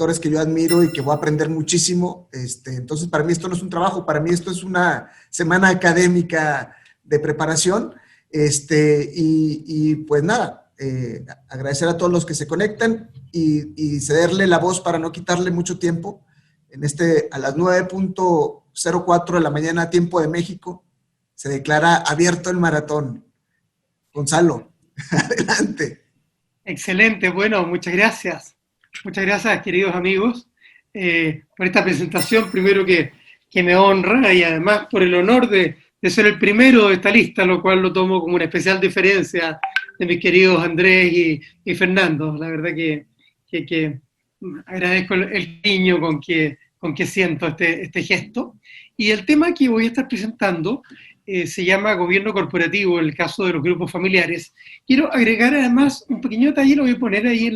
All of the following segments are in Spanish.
actores que yo admiro y que voy a aprender muchísimo. Entonces, para mí esto no es un trabajo, para mí esto es una semana académica de preparación. Y pues nada, agradecer a todos los que se conectan y cederle la voz para no quitarle mucho tiempo. A las 9:04 de la mañana, tiempo de México, se declara abierto el maratón. Gonzalo, adelante. Excelente, bueno, muchas gracias. Muchas gracias, queridos amigos, por esta presentación, primero que me honra y además por el honor de ser el primero de esta lista, lo cual lo tomo como una especial diferencia de mis queridos Andrés y Fernando. La verdad que agradezco el cariño con que siento este gesto. Y el tema que voy a estar presentando se llama gobierno corporativo, en el caso de los grupos familiares. Quiero agregar además un pequeño detalle, lo voy a poner ahí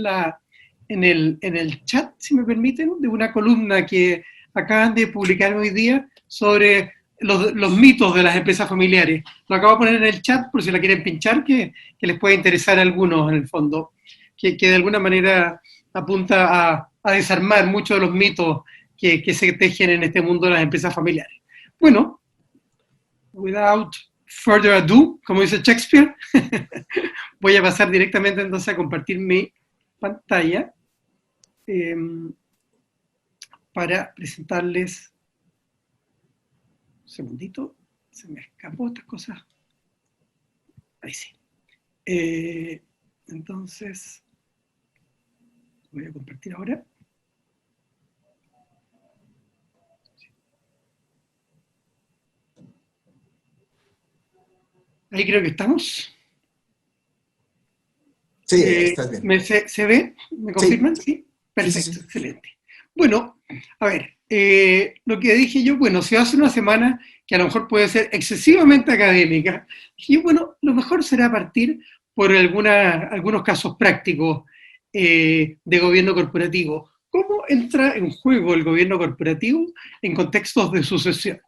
en el chat, si me permiten, de una columna que acaban de publicar hoy día sobre los mitos de las empresas familiares. Lo acabo de poner en el chat por si la quieren pinchar, que les puede interesar a algunos en el fondo, que de alguna manera apunta a desarmar muchos de los mitos que se tejen en este mundo de las empresas familiares. Bueno, without further ado, como dice Shakespeare, voy a pasar directamente entonces a compartir mi pantalla para presentarles. Un segundito, se me escapó estas cosas. Ahí sí. Entonces, voy a compartir ahora. Ahí creo que estamos. Sí, estás bien. ¿Se ve? ¿Me confirman? Sí. ¿Sí? Perfecto, sí. Excelente. Bueno, a ver, lo que dije yo, bueno, si hace una semana que a lo mejor puede ser excesivamente académica, dije, bueno, lo mejor será partir por algunos casos prácticos de gobierno corporativo. ¿Cómo entra en juego el gobierno corporativo en contextos de sucesión?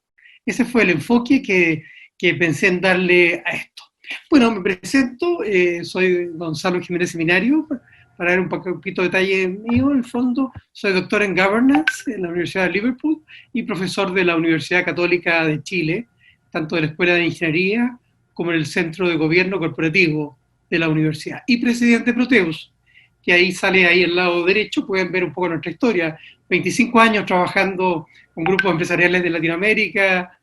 Ese fue el enfoque que pensé en darle a esto. Bueno, me presento, soy Gonzalo Jiménez Seminario, para dar un poquito de detalle mío, en el fondo, soy doctor en Governance en la Universidad de Liverpool y profesor de la Universidad Católica de Chile, tanto de la Escuela de Ingeniería como en el Centro de Gobierno Corporativo de la universidad. Y presidente Proteus, que ahí sale ahí al lado derecho, pueden ver un poco nuestra historia. 25 años trabajando con grupos empresariales de Latinoamérica,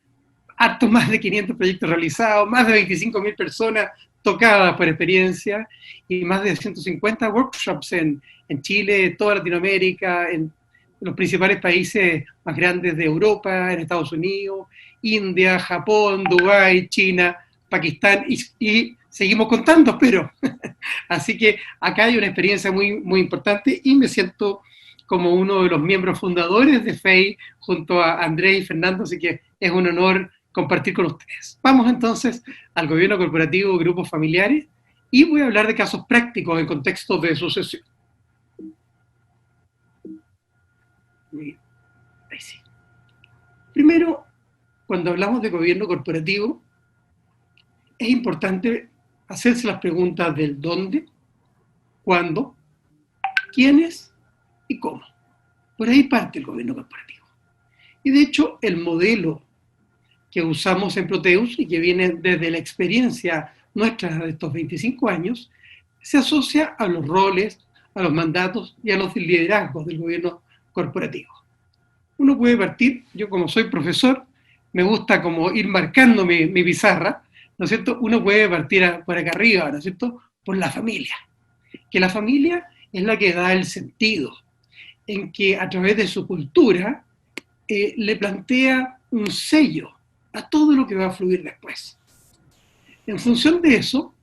harto más de 500 proyectos realizados, más de 25.000 personas tocadas por experiencia y más de 150 workshops en Chile, toda Latinoamérica, en los principales países más grandes de Europa, en Estados Unidos, India, Japón, Dubái, China, Pakistán y seguimos contando, pero así que acá hay una experiencia muy, muy importante y me siento como uno de los miembros fundadores de FEI junto a Andrés y Fernando, así que es un honor compartir con ustedes. Vamos entonces al gobierno corporativo, grupos familiares, y voy a hablar de casos prácticos en contextos de sucesión. Ahí sí. Primero, cuando hablamos de gobierno corporativo, es importante hacerse las preguntas del dónde, cuándo, quiénes y cómo. Por ahí parte el gobierno corporativo. Y de hecho, el modelo que usamos en Proteus y que viene desde la experiencia nuestra de estos 25 años, se asocia a los roles, a los mandatos y a los liderazgos del gobierno corporativo. Uno puede partir, yo como soy profesor, me gusta como ir marcando mi pizarra, ¿no es cierto? Uno puede partir por acá arriba, ¿no es cierto? Por la familia. Que la familia es la que da el sentido, en que a través de su cultura le plantea un sello a todo lo que va a fluir después. En función de eso,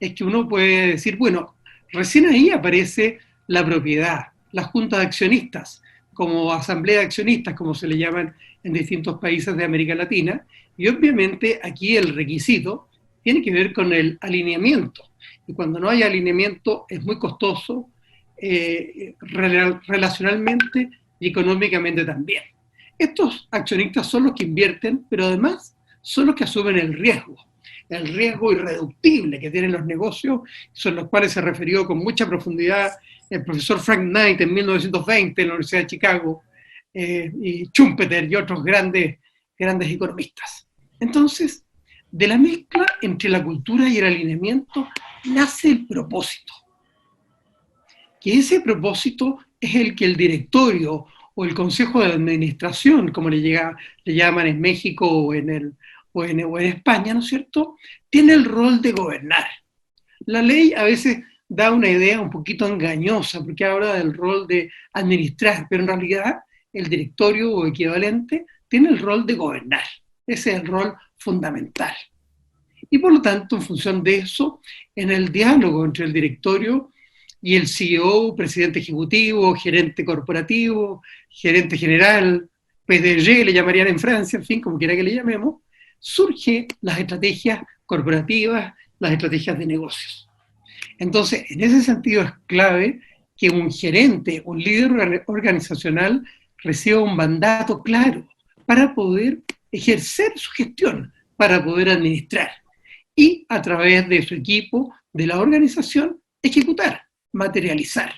es que uno puede decir, bueno, recién ahí aparece la propiedad, la junta de accionistas, como asamblea de accionistas, como se le llaman en distintos países de América Latina, y obviamente aquí el requisito tiene que ver con el alineamiento, y cuando no hay alineamiento es muy costoso, relacionalmente y económicamente también. Estos accionistas son los que invierten, pero además son los que asumen el riesgo irreductible que tienen los negocios, sobre los cuales se refirió con mucha profundidad el profesor Frank Knight en 1920 en la Universidad de Chicago, y Schumpeter y otros grandes economistas. Entonces, de la mezcla entre la cultura y el alineamiento nace el propósito, que ese propósito es el que el directorio o el consejo de administración, como le llaman en México o en España, ¿no es cierto?, tiene el rol de gobernar. La ley a veces da una idea un poquito engañosa, porque habla del rol de administrar, pero en realidad el directorio o equivalente tiene el rol de gobernar. Ese es el rol fundamental. Y por lo tanto, en función de eso, en el diálogo entre el directorio y el CEO, presidente ejecutivo, gerente corporativo, gerente general, PDG le llamarían en Francia, en fin, como quiera que le llamemos, surgen las estrategias corporativas, las estrategias de negocios. Entonces, en ese sentido es clave que un gerente, un líder organizacional reciba un mandato claro para poder ejercer su gestión, para poder administrar y a través de su equipo, de la organización, ejecutar, materializar,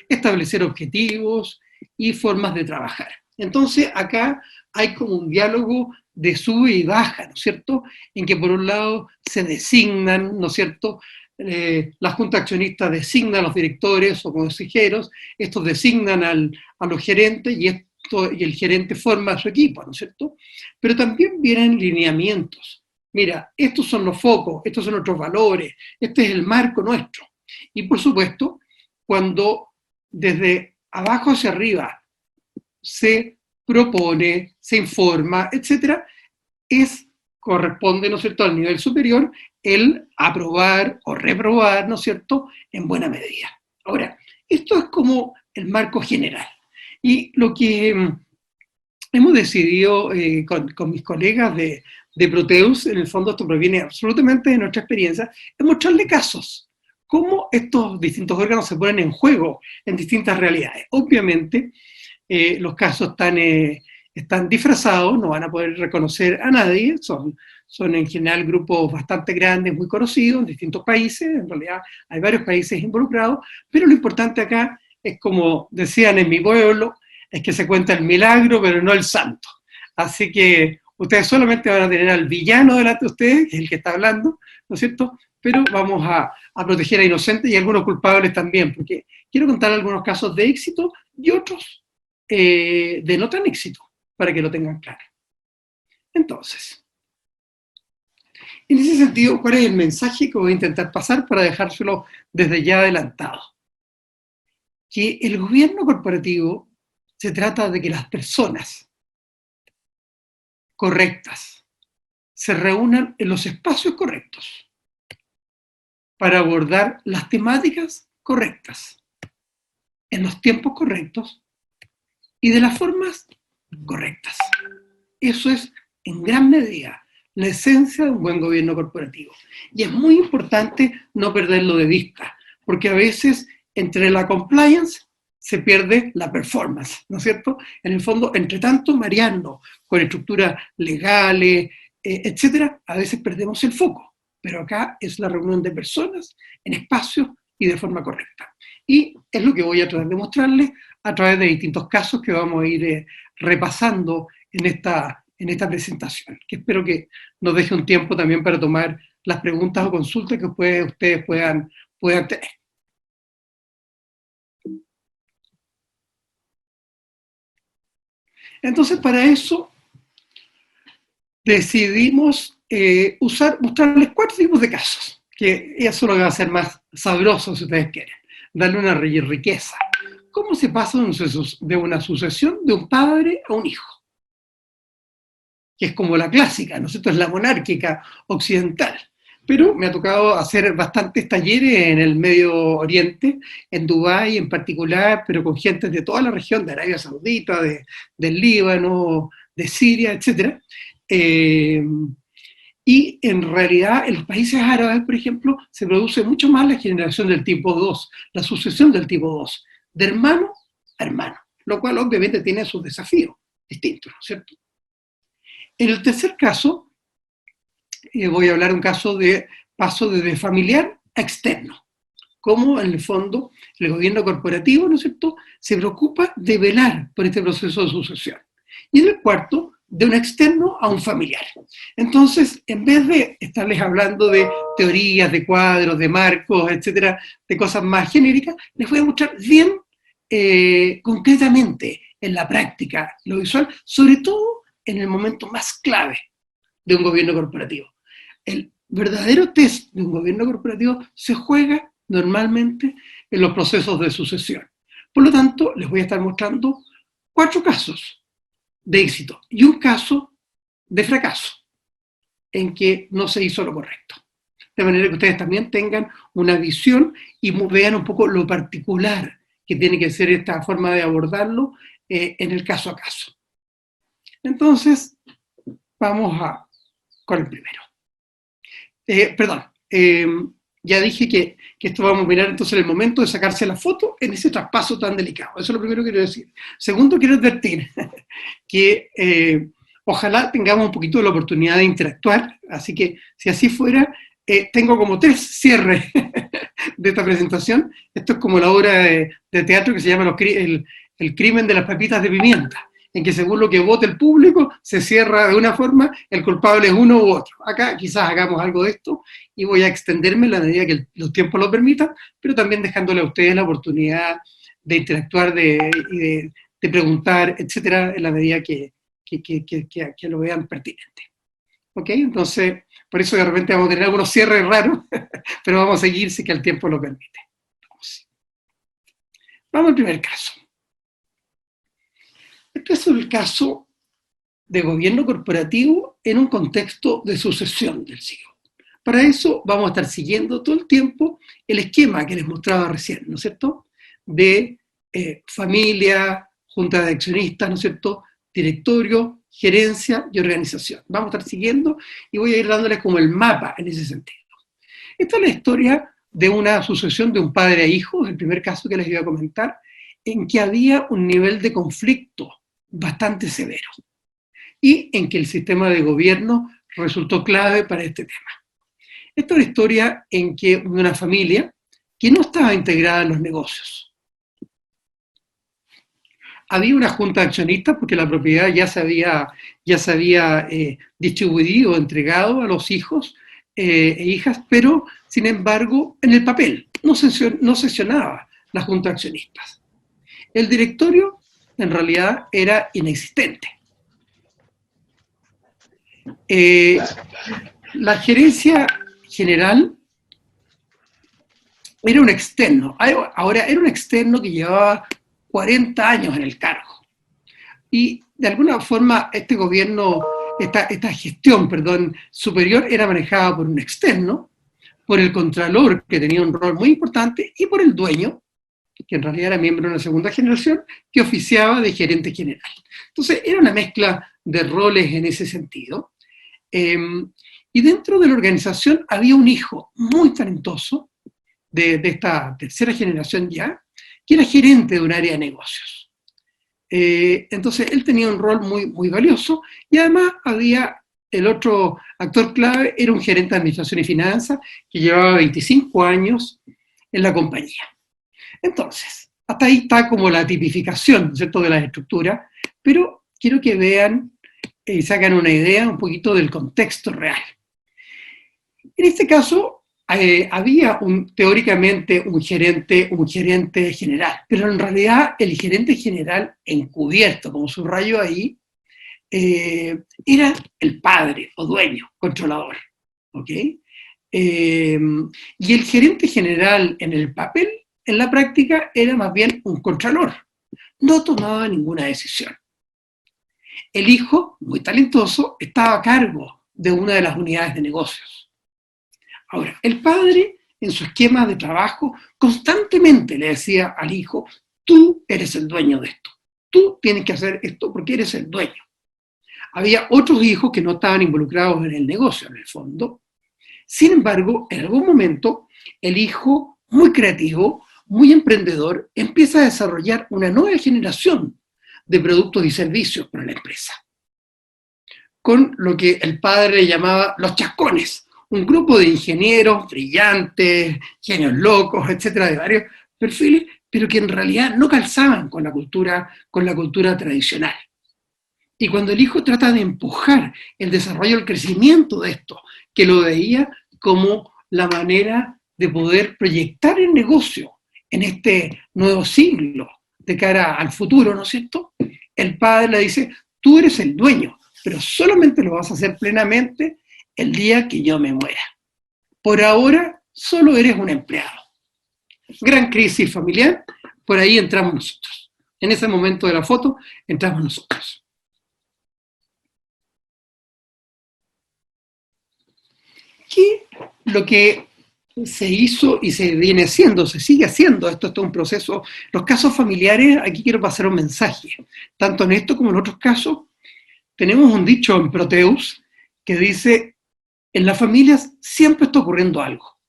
establecer objetivos y formas de trabajar. Entonces, acá hay como un diálogo de sube y baja, ¿no es cierto?, en que por un lado se designan, ¿no es cierto?, la Junta Accionista designa a los directores o consejeros, estos designan a los gerentes y el gerente forma a su equipo, ¿no es cierto? Pero también vienen lineamientos. Mira, estos son los focos, estos son nuestros valores, este es el marco nuestro. Y por supuesto, cuando desde abajo hacia arriba se propone, se informa, etcétera, corresponde, ¿no es cierto?, al nivel superior el aprobar o reprobar, ¿no es cierto?, en buena medida. Ahora, esto es como el marco general. Y lo que hemos decidido con mis colegas de Proteus, en el fondo esto proviene absolutamente de nuestra experiencia, es mostrarle casos, cómo estos distintos órganos se ponen en juego en distintas realidades. Obviamente, los casos están disfrazados, no van a poder reconocer a nadie, son en general grupos bastante grandes, muy conocidos en distintos países, en realidad hay varios países involucrados, pero lo importante acá es, como decían en mi pueblo, es que se cuenta el milagro, pero no el santo. Así que ustedes solamente van a tener al villano delante de ustedes, que es el que está hablando, ¿no es cierto? Pero vamos a proteger a inocentes y a algunos culpables también, porque quiero contar algunos casos de éxito y otros de no tan éxito, para que lo tengan claro. Entonces, en ese sentido, ¿cuál es el mensaje que voy a intentar pasar para dejárselo desde ya adelantado? Que el gobierno corporativo se trata de que las personas correctas se reúnan en los espacios correctos para abordar las temáticas correctas, en los tiempos correctos y de las formas correctas. Eso es, en gran medida, la esencia de un buen gobierno corporativo. Y es muy importante no perderlo de vista, porque a veces entre la compliance se pierde la performance, ¿no es cierto? En el fondo, entre tanto, mareando con estructuras legales, etcétera, a veces perdemos el foco. Pero acá es la reunión de personas en espacios y de forma correcta. Y es lo que voy a tratar de mostrarles a través de distintos casos que vamos a ir repasando en esta presentación, que espero que nos deje un tiempo también para tomar las preguntas o consultas que ustedes puedan tener. Entonces, para eso decidimos mostrarles 4 tipos de casos, que eso lo va a hacer más sabroso si ustedes quieren, darle una riqueza. ¿Cómo se pasa de una sucesión de un padre a un hijo? Que es como la clásica, ¿no es cierto? Es la monárquica occidental. Pero me ha tocado hacer bastantes talleres en el Medio Oriente, en Dubái en particular, pero con gente de toda la región, de Arabia Saudita, del Líbano, de Siria, etc. Y en realidad en los países árabes, por ejemplo, se produce mucho más la generación del tipo 2, la sucesión del tipo 2, de hermano a hermano, lo cual obviamente tiene sus desafíos distintos, ¿no es cierto? En el tercer caso, voy a hablar un caso de paso de familiar a externo. cómo en el fondo el gobierno corporativo, ¿no es cierto?, se preocupa de velar por este proceso de sucesión. Y en el cuarto, de un externo a un familiar. Entonces, en vez de estarles hablando de teorías, de cuadros, de marcos, etcétera, de cosas más genéricas, les voy a mostrar bien concretamente en la práctica, lo visual, sobre todo en el momento más clave de un gobierno corporativo. El verdadero test de un gobierno corporativo se juega normalmente en los procesos de sucesión. Por lo tanto, les voy a estar mostrando 4 casos de éxito y un caso de fracaso en que no se hizo lo correcto. De manera que ustedes también tengan una visión y vean un poco lo particular que tiene que ser esta forma de abordarlo en el caso a caso. Entonces, vamos con el primero. Ya dije que esto vamos a mirar entonces el momento de sacarse la foto en ese traspaso tan delicado. Eso es lo primero que quiero decir. Segundo, quiero advertir que ojalá tengamos un poquito de la oportunidad de interactuar, así que si así fuera, tengo como 3 cierres de esta presentación. Esto es como la obra de teatro que se llama el crimen de las papitas de pimienta, en que según lo que vote el público, se cierra de una forma, el culpable es uno u otro. Acá quizás hagamos algo de esto y voy a extenderme en la medida que los tiempos lo permitan, pero también dejándole a ustedes la oportunidad de interactuar, de preguntar, etcétera, en la medida que lo vean pertinente. ¿Ok? Entonces, por eso de repente vamos a tener algunos cierres raros, pero vamos a seguir si que el tiempo lo permite. Vamos al primer caso. Este es el caso de gobierno corporativo en un contexto de sucesión del CEO. Para eso vamos a estar siguiendo todo el tiempo el esquema que les mostraba recién, ¿no es cierto?, de familia, junta de accionistas, ¿no es cierto?, directorio, gerencia y organización. Vamos a estar siguiendo y voy a ir dándoles como el mapa en ese sentido. Esta es la historia de una sucesión de un padre a hijos, el primer caso que les iba a comentar, en que había un nivel de conflicto bastante severo y en que el sistema de gobierno resultó clave para este tema. Esta es una historia en que una familia que no estaba integrada en los negocios. Había una junta de accionistas porque la propiedad ya se había distribuido, entregado a los hijos e hijas, pero sin embargo en el papel no sesionaba la junta de accionistas. El directorio en realidad era inexistente. La gerencia general era un externo. Ahora era un externo que llevaba 40 años en el cargo. Y de alguna forma este gobierno, esta gestión, superior era manejada por un externo, por el contralor, que tenía un rol muy importante, y por el dueño, que en realidad era miembro de una segunda generación, que oficiaba de gerente general. Entonces era una mezcla de roles en ese sentido. Y dentro de la organización había un hijo muy talentoso, de esta tercera generación ya, que era gerente de un área de negocios. Entonces él tenía un rol muy, muy valioso, y además había el otro actor clave, era un gerente de administración y finanzas, que llevaba 25 años en la compañía. Entonces, hasta ahí está como la tipificación, ¿cierto?, de las estructuras, pero quiero que vean y sacan una idea un poquito del contexto real. En este caso, había teóricamente un gerente general, pero en realidad el gerente general encubierto, como subrayo ahí, era el padre o dueño, controlador. ¿Ok? Y el gerente general en el papel, en la práctica, era más bien un contralor. No tomaba ninguna decisión. El hijo, muy talentoso, estaba a cargo de una de las unidades de negocios. Ahora, el padre, en su esquema de trabajo, constantemente le decía al hijo: tú eres el dueño de esto, tú tienes que hacer esto porque eres el dueño. Había otros hijos que no estaban involucrados en el negocio, en el fondo. Sin embargo, en algún momento, el hijo, muy creativo, muy emprendedor, empieza a desarrollar una nueva generación de productos y servicios para la empresa, con lo que el padre le llamaba los chascones, un grupo de ingenieros brillantes, genios locos, etcétera, de varios perfiles, pero que en realidad no calzaban con la cultura tradicional. Y cuando el hijo trata de empujar el desarrollo, el crecimiento de esto, que lo veía como la manera de poder proyectar el negocio en este nuevo siglo de cara al futuro, ¿no es cierto? El padre le dice, tú eres el dueño, pero solamente lo vas a hacer plenamente el día que yo me muera. Por ahora, solo eres un empleado. Gran crisis familiar, por ahí entramos nosotros. En ese momento de la foto, entramos nosotros. ¿Qué lo que se hizo y se viene haciendo, se sigue haciendo? Esto es todo un proceso. Los casos familiares, aquí quiero pasar un mensaje. Tanto en esto como en otros casos, tenemos un dicho en Proteus que dice, en las familias siempre está ocurriendo algo.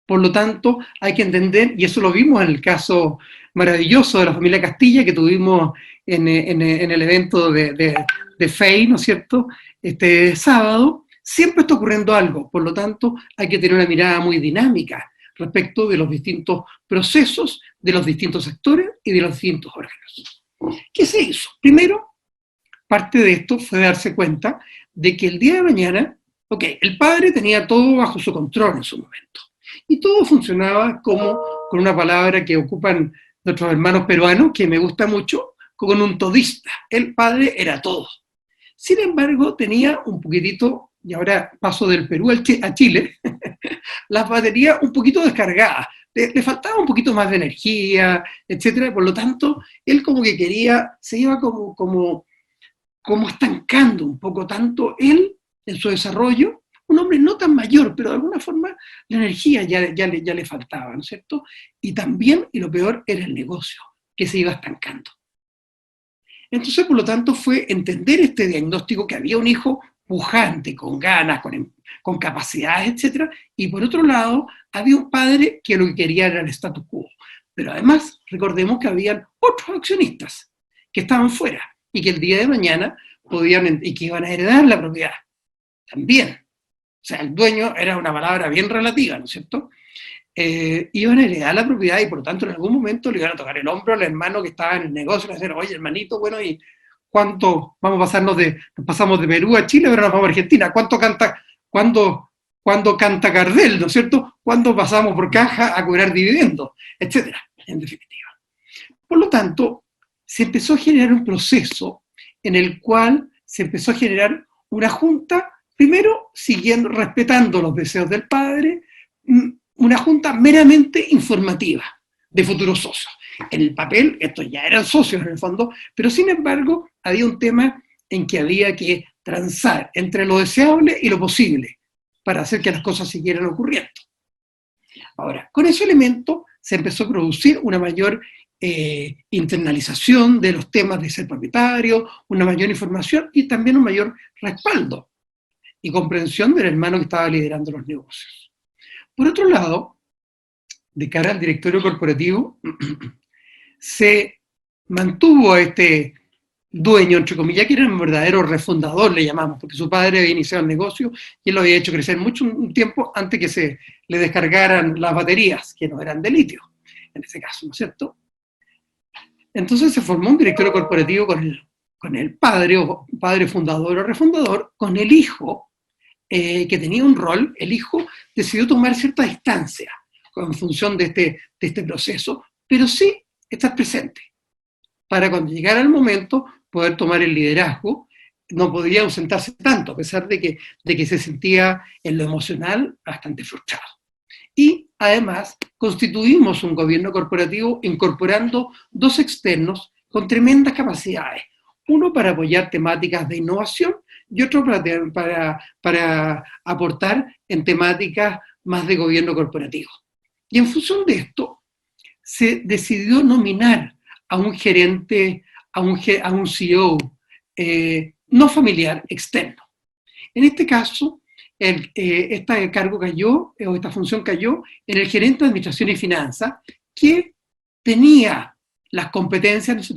Por lo tanto, hay que entender, y eso lo vimos en el caso maravilloso de la familia Castilla que tuvimos en el evento de FEI, ¿no es cierto?, este sábado, siempre está ocurriendo algo. Por lo tanto, hay que tener una mirada muy dinámica respecto de los distintos procesos, de los distintos sectores y de los distintos órganos. ¿Qué se hizo? Primero, parte de esto fue darse cuenta de que el día de mañana, el padre tenía todo bajo su control en su momento. Y todo funcionaba como, con una palabra que ocupan nuestros hermanos peruanos, que me gusta mucho, con un todista. El padre era todo. Sin embargo, tenía un poquitito, y ahora paso del Perú a Chile, las baterías un poquito descargadas. Le faltaba un poquito más de energía, etcétera. Por lo tanto, él como que quería, se iba como estancando un poco tanto él en su desarrollo. Un hombre no tan mayor, pero de alguna forma la energía ya le faltaba, ¿no es cierto? Y también, y lo peor, era el negocio, que se iba estancando. Entonces, por lo tanto, fue entender este diagnóstico, que había un hijo pujante, con ganas, con capacidades, etc. Y por otro lado, había un padre que lo que quería era el status quo. Pero además, recordemos que habían otros accionistas que estaban fuera y que el día de mañana podían, y que iban a heredar la propiedad también. O sea, el dueño era una palabra bien relativa, ¿no es cierto? Iban a heredar la propiedad y por lo tanto en algún momento le iban a tocar el hombro al hermano que estaba en el negocio y le decían, oye, hermanito, bueno, ¿y cuánto vamos a pasarnos nos pasamos de Perú a Chile, pero nos vamos a Argentina? ¿Cuándo canta Gardel, ¿no es cierto? ¿Cuándo pasamos por caja a cobrar dividendos? Etcétera, en definitiva. Por lo tanto, se empezó a generar un proceso en el cual se empezó a generar una junta, primero respetando los deseos del padre, una junta meramente informativa de futuros socios. En el papel, estos ya eran socios en el fondo, pero sin embargo había un tema en que había que transar entre lo deseable y lo posible para hacer que las cosas siguieran ocurriendo. Ahora, con ese elemento se empezó a producir una mayor internalización de los temas de ser propietario, una mayor información y también un mayor respaldo y comprensión del hermano que estaba liderando los negocios. Por otro lado, de cara al directorio corporativo, se mantuvo a este dueño, entre comillas, que era un verdadero refundador, le llamamos, porque su padre había iniciado el negocio y él lo había hecho crecer un tiempo antes que se le descargaran las baterías, que no eran de litio, en ese caso, ¿no es cierto? Entonces se formó un directorio corporativo con el padre, o padre fundador o refundador, con el hijo, que tenía un rol. El hijo decidió tomar cierta distancia en función de este proceso, pero sí estar presente, para cuando llegara el momento poder tomar el liderazgo. No podía ausentarse tanto, a pesar de que se sentía en lo emocional bastante frustrado. Y además constituimos un gobierno corporativo incorporando dos externos con tremendas capacidades. Uno para apoyar temáticas de innovación y otro para aportar en temáticas más de gobierno corporativo. Y en función de esto, se decidió nominar a un gerente, a un CEO no familiar, externo. En este caso, este cargo cayó, o esta función cayó, en el gerente de Administración y Finanzas, que tenía las competencias,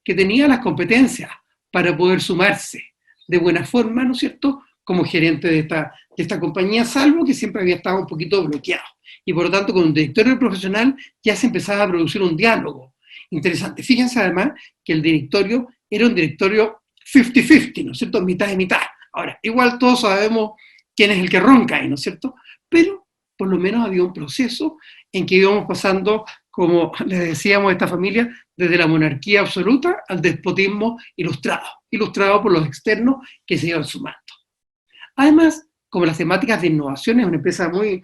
que tenía las competencias para poder sumarse de buena forma, ¿no es cierto?, como gerente de esta compañía, salvo que siempre había estado un poquito bloqueado. Y por lo tanto, con un directorio profesional ya se empezaba a producir un diálogo interesante. Fíjense además que el directorio era un directorio 50-50, ¿no es cierto? Mitad y mitad. Ahora, igual todos sabemos quién es el que ronca ahí, ¿no es cierto? Pero por lo menos había un proceso en que íbamos pasando, como les decíamos a esta familia, desde la monarquía absoluta al despotismo ilustrado por los externos que se iban sumando. Además, como las temáticas de innovación es una empresa muy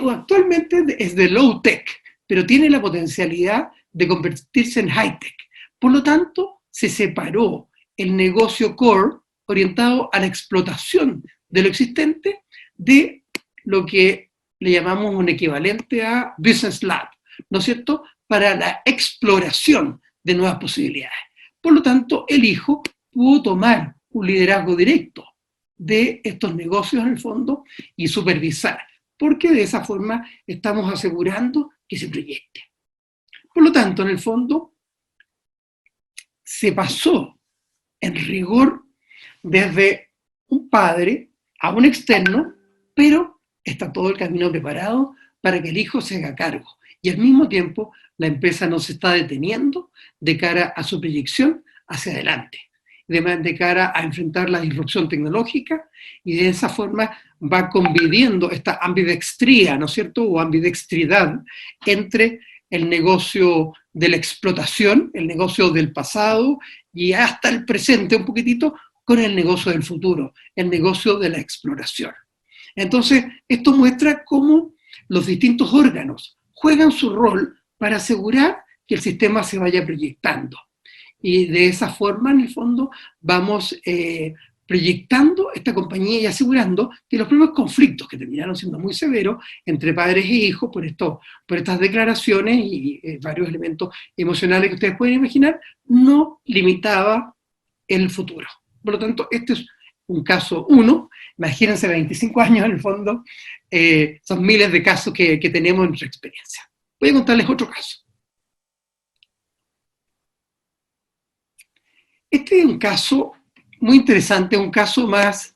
actualmente es de low tech, pero tiene la potencialidad de convertirse en high tech. Por lo tanto, se separó el negocio core orientado a la explotación de lo existente de lo que le llamamos un equivalente a Business Lab, ¿no es cierto?, para la exploración de nuevas posibilidades. Por lo tanto, el hijo pudo tomar un liderazgo directo de estos negocios en el fondo y supervisar, porque de esa forma estamos asegurando que se proyecte. Por lo tanto, en el fondo, se pasó en rigor desde un padre a un externo, pero está todo el camino preparado para que el hijo se haga cargo. Y al mismo tiempo, la empresa no se está deteniendo de cara a su proyección hacia adelante, de cara a enfrentar la disrupción tecnológica, y de esa forma va conviviendo esta ambidextría, ¿no es cierto?, o ambidextridad entre el negocio de la explotación, el negocio del pasado y hasta el presente un poquitito, con el negocio del futuro, el negocio de la exploración. Entonces, esto muestra cómo los distintos órganos juegan su rol para asegurar que el sistema se vaya proyectando. Y de esa forma, en el fondo, vamos proyectando esta compañía y asegurando que los propios conflictos, que terminaron siendo muy severos entre padres e hijos por estas declaraciones y varios elementos emocionales que ustedes pueden imaginar, no limitaba el futuro. Por lo tanto, este es un caso uno. Imagínense 25 años en el fondo, son miles de casos que tenemos en nuestra experiencia. Voy a contarles otro caso. Este es un caso muy interesante, un caso más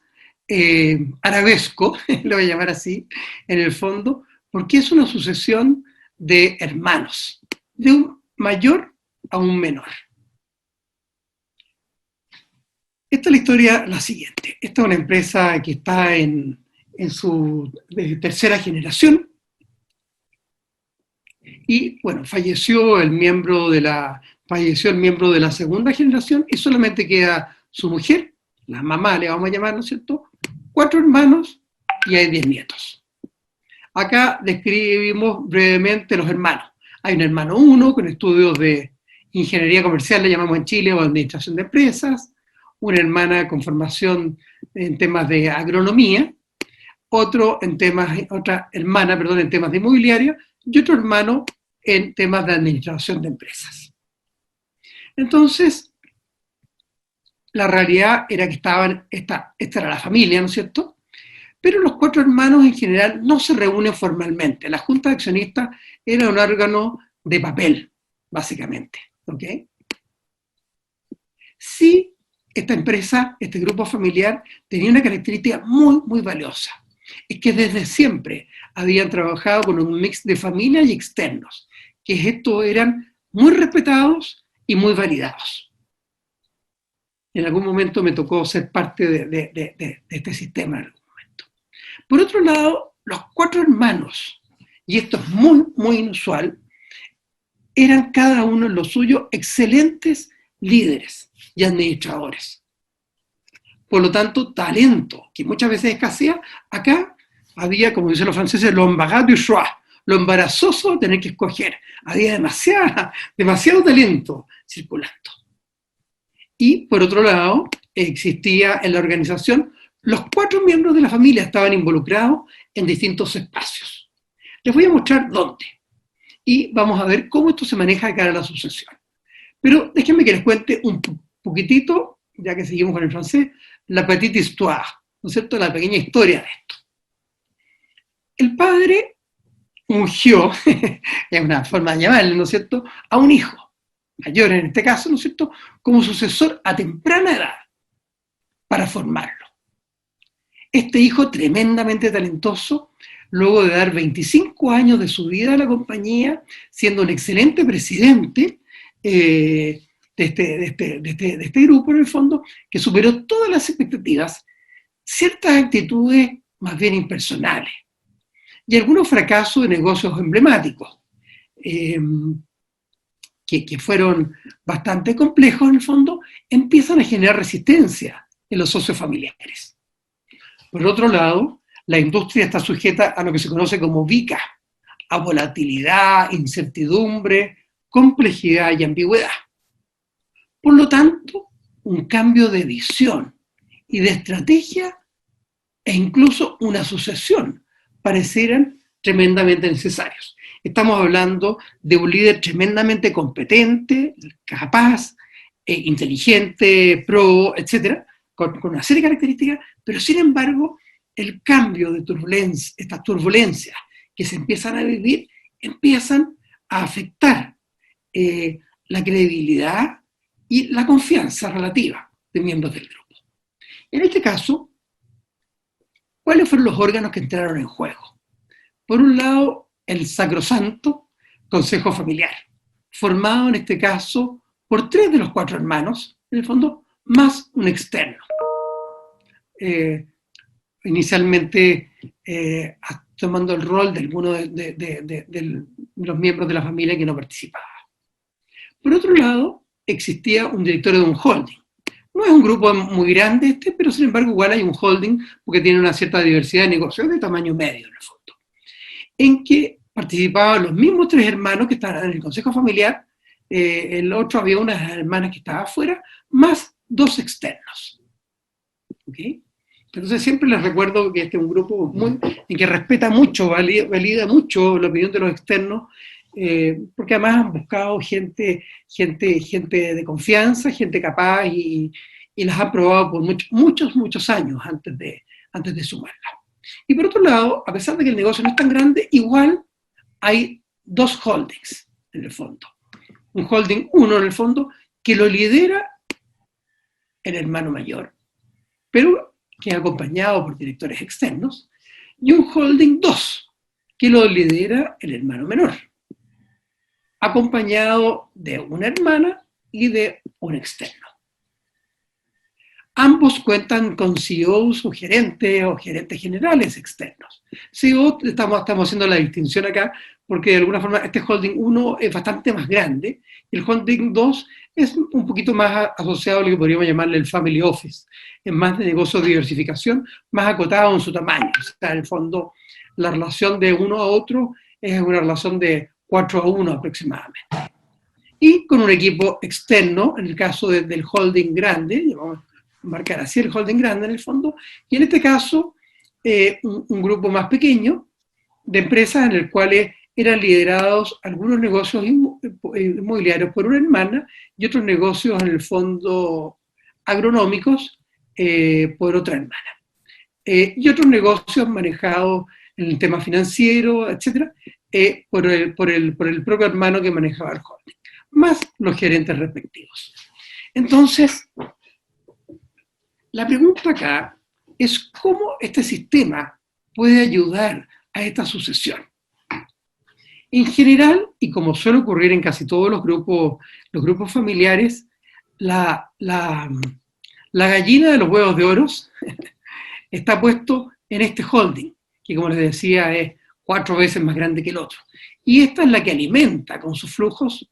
arabesco, lo voy a llamar así, en el fondo, porque es una sucesión de hermanos, de un mayor a un menor. Esta es la historia la siguiente. Esta es una empresa que está en su tercera generación y, bueno, falleció el miembro de la segunda generación y solamente queda su mujer, la mamá le vamos a llamar, ¿no es cierto?, 4 hermanos y hay 10 nietos. Acá describimos brevemente los hermanos. Hay un hermano 1 con estudios de ingeniería comercial, le llamamos en Chile, o administración de empresas, una hermana con formación en temas de agronomía, otra hermana en temas de inmobiliaria, y otro hermano en temas de administración de empresas. Entonces, la realidad era que esta era la familia, ¿no es cierto? Pero los 4 hermanos en general no se reúnen formalmente. La Junta de Accionistas era un órgano de papel, básicamente, ¿ok? Sí, esta empresa, este grupo familiar, tenía una característica muy, muy valiosa. Es que desde siempre habían trabajado con un mix de familia y externos, que estos eran muy respetados y muy validados. En algún momento me tocó ser parte de este sistema en algún momento. Por otro lado, los 4 hermanos, y esto es muy, muy inusual, eran cada uno en lo suyo excelentes líderes y administradores. Por lo tanto, talento, que muchas veces escasea, acá había, como dicen los franceses, l'embarras du choix, lo embarazoso de tener que escoger. Había demasiado talento circulando. Y, por otro lado, existía en la organización, los 4 miembros de la familia estaban involucrados en distintos espacios. Les voy a mostrar dónde. Y vamos a ver cómo esto se maneja de cara a la sucesión. Pero déjenme que les cuente un poquitito, ya que seguimos con el francés, la petite histoire, ¿no es cierto?, la pequeña historia de esto. El padre ungió, es una forma de llamarle, ¿no es cierto?, a un hijo, mayor en este caso, ¿no es cierto?, como sucesor a temprana edad. formarlo. Este hijo tremendamente talentoso, luego de dar 25 años de su vida a la compañía, siendo un excelente presidente de este grupo, en el fondo, que superó todas las expectativas, ciertas actitudes más bien impersonales y algunos fracasos de negocios emblemáticos, que fueron bastante complejos en el fondo, empiezan a generar resistencia en los socios familiares. Por otro lado, la industria está sujeta a lo que se conoce como VICA, a volatilidad, incertidumbre, complejidad y ambigüedad. Por lo tanto, un cambio de visión y de estrategia e incluso una sucesión parecieran tremendamente necesarios. Estamos hablando de un líder tremendamente competente, capaz, inteligente, pro, etcétera, con una serie de características, pero sin embargo, el cambio de turbulencia, estas turbulencias que se empiezan a vivir, empiezan a afectar la credibilidad y la confianza relativa de miembros del grupo. En este caso, ¿cuáles fueron los órganos que entraron en juego? Por un lado, el sacrosanto Consejo Familiar, formado en este caso por 3 de los 4 hermanos, en el fondo, más un externo. Inicialmente tomando el rol de alguno de los miembros de la familia que no participaba. Por otro lado, existía un directorio de un holding. No es un grupo muy grande pero sin embargo igual hay un holding porque tiene una cierta diversidad de negocios de tamaño medio en el fondo, en que participaban los mismos 3 hermanos que estaban en el consejo familiar, el otro había una hermana que estaba afuera, más 2 externos. ¿Okay? Entonces siempre les recuerdo que este es un grupo en que respeta mucho, valida mucho la opinión de los externos, porque además han buscado gente de confianza, gente capaz, y las han probado por muchos años antes de sumarla. Y por otro lado, a pesar de que el negocio no es tan grande, igual hay 2 holdings en el fondo. Un holding 1 en el fondo que lo lidera el hermano mayor, pero que es acompañado por directores externos, y un holding 2 que lo lidera el hermano menor, acompañado de una hermana y de un externo. Ambos cuentan con CEOs o gerentes generales externos. CEO, estamos haciendo la distinción acá, porque de alguna forma este holding 1 es bastante más grande, y el holding 2 es un poquito más asociado a lo que podríamos llamarle el family office, es más de negocio de diversificación, más acotado en su tamaño. O sea, en el fondo, la relación de uno a otro es una relación de 4-1 aproximadamente. Y con un equipo externo, en el caso del holding grande, vamos a marcar así el holding grande en el fondo, y en este caso un grupo más pequeño de empresas en el cual eran liderados algunos negocios inmobiliarios por una hermana y otros negocios en el fondo agronómicos por otra hermana. Y otros negocios manejados en el tema financiero, etcétera, por el propio hermano que manejaba el holding, más los gerentes respectivos. Entonces, la pregunta acá es cómo este sistema puede ayudar a esta sucesión. En general, y como suele ocurrir en casi todos los grupos familiares, la gallina de los huevos de oro está puesto en este holding, que como les decía es 4 veces más grande que el otro. Y esta es la que alimenta con sus flujos,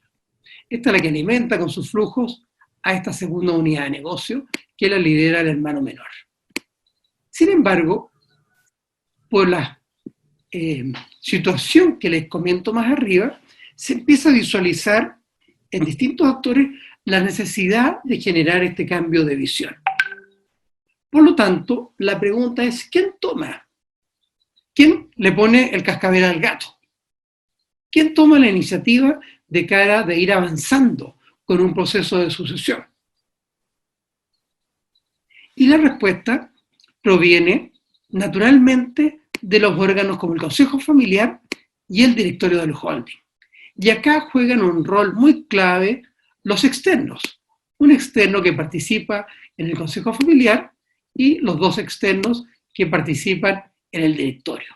a esta segunda unidad de negocio que la lidera el hermano menor. Sin embargo, por la situación que les comento más arriba, se empieza a visualizar en distintos actores la necesidad de generar este cambio de visión. Por lo tanto, la pregunta es, ¿quién toma? ¿Quién le pone el cascabel al gato? ¿Quién toma la iniciativa de cara de ir avanzando con un proceso de sucesión? Y la respuesta proviene naturalmente de los órganos como el Consejo Familiar y el Directorio del Holding. Y acá juegan un rol muy clave los externos. Un externo que participa en el Consejo Familiar y los dos externos que participan en el directorio.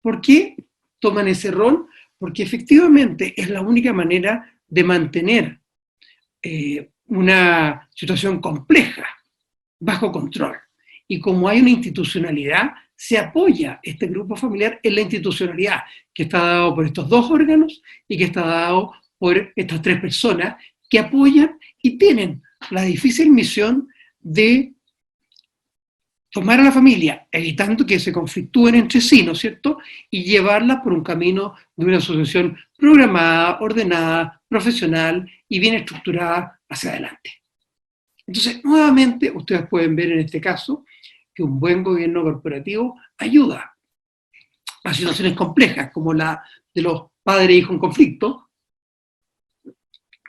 ¿Por qué toman ese rol? Porque efectivamente es la única manera de mantener una situación compleja bajo control. Y como hay una institucionalidad, se apoya este grupo familiar en la institucionalidad, que está dado por estos dos órganos y que está dado por estas tres personas que apoyan y tienen la difícil misión de tomar a la familia, evitando que se conflictúen entre sí, ¿no es cierto?, y llevarla por un camino de una asociación programada, ordenada, profesional y bien estructurada hacia adelante. Entonces, nuevamente, ustedes pueden ver en este caso que un buen gobierno corporativo ayuda a situaciones complejas, como la de los padres e hijos en conflicto,